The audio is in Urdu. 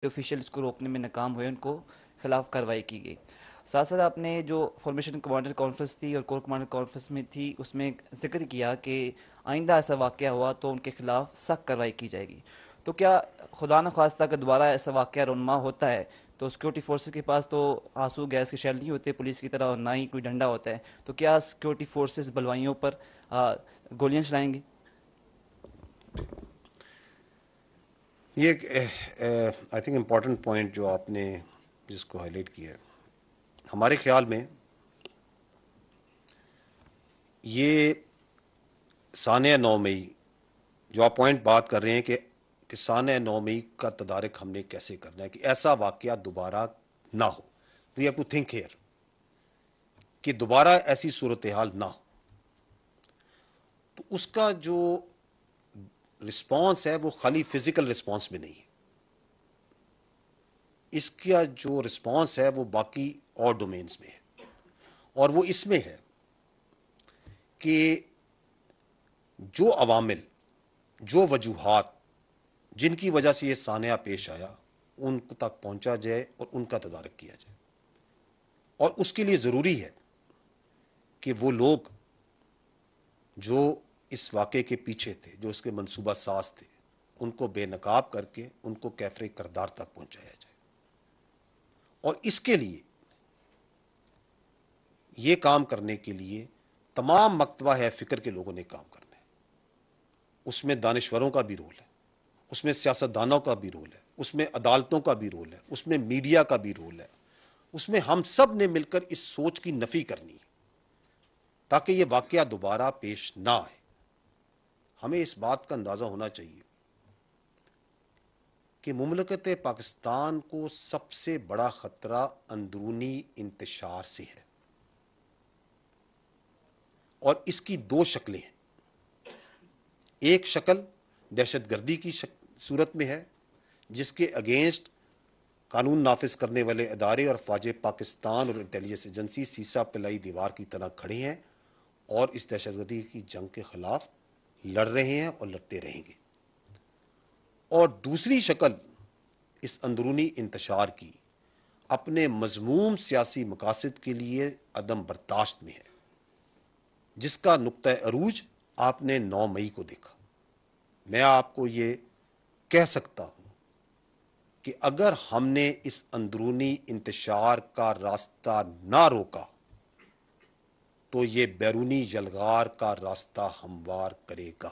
آفیشیل اس کو روکنے میں ناکام ہوئے ان کو خلاف کارروائی کی گئی۔ ساتھ ساتھ آپ نے جو فارمیشن کمانڈر کانفرنس تھی اور کور کمانڈر کانفرنس میں تھی اس میں ذکر کیا کہ آئندہ ایسا واقعہ ہوا تو ان کے خلاف سخت کارروائی کی جائے گی۔ تو کیا خدا نخواستہ اگر دوبارہ ایسا واقعہ رونما ہوتا ہے تو سیکورٹی فورسز کے پاس تو آنسو گیس کے شیل نہیں ہوتے پولیس کی طرح اور نہ ہی کوئی ڈنڈا ہوتا ہے، تو کیا سیکورٹی فورسز بلوائیوں پر گولیاں چلائیں گے؟ یہ ایک آئی تھنک امپورٹنٹ پوائنٹ جو آپ نے جس کو ہائی لائٹ کیا ہے، ہمارے خیال میں یہ سانحہ 9 مئی جو آپ پوائنٹ بات کر رہے ہیں کہ سانحہ 9 مئی کا تدارک ہم نے کیسے کرنا ہے کہ ایسا واقعہ دوبارہ نہ ہو. We have to think here کہ دوبارہ ایسی صورتحال نہ ہو. تو اس کا جو رسپانس ہے وہ خالی فزیکل رسپانس میں نہیں ہے، اس کا جو رسپانس ہے وہ باقی اور ڈومینز میں ہے، اور وہ اس میں ہے کہ جو عوامل، جو وجوہات جن کی وجہ سے یہ سانحہ پیش آیا ان تک پہنچا جائے اور ان کا تدارک کیا جائے. اور اس کے لیے ضروری ہے کہ وہ لوگ جو اس واقعے کے پیچھے تھے، جو اس کے منصوبہ ساز تھے، ان کو بے نقاب کر کے ان کو کیفر کردار تک پہنچایا جائے. اور اس کے لیے یہ کام کرنے کے لیے تمام مکتبہ ہے فکر کے لوگوں نے کام کرنا ہے. اس میں دانشوروں کا بھی رول ہے، اس میں سیاستدانوں کا بھی رول ہے، اس میں عدالتوں کا بھی رول ہے، اس میں میڈیا کا بھی رول ہے. اس میں ہم سب نے مل کر اس سوچ کی نفی کرنی ہے تاکہ یہ واقعہ دوبارہ پیش نہ آئے. ہمیں اس بات کا اندازہ ہونا چاہیے کہ مملکت پاکستان کو سب سے بڑا خطرہ اندرونی انتشار سے ہے، اور اس کی 2 شکلیں ہیں. ایک شکل دہشت گردی کی صورت میں ہے جس کے اگینسٹ قانون نافذ کرنے والے ادارے اور فوج پاکستان اور انٹیلیجنس ایجنسی سیسا پلائی دیوار کی طرح کھڑے ہیں اور اس دہشت گردی کی جنگ کے خلاف لڑ رہے ہیں اور لڑتے رہیں گے. اور دوسری شکل اس اندرونی انتشار کی اپنے مذموم سیاسی مقاصد کے لیے عدم برداشت میں ہے، جس کا نقطہ عروج آپ نے 9 مئی کو دیکھا. میں آپ کو یہ کہہ سکتا ہوں کہ اگر ہم نے اس اندرونی انتشار کا راستہ نہ روکا تو یہ بیرونی یلغار کا راستہ ہموار کرے گا.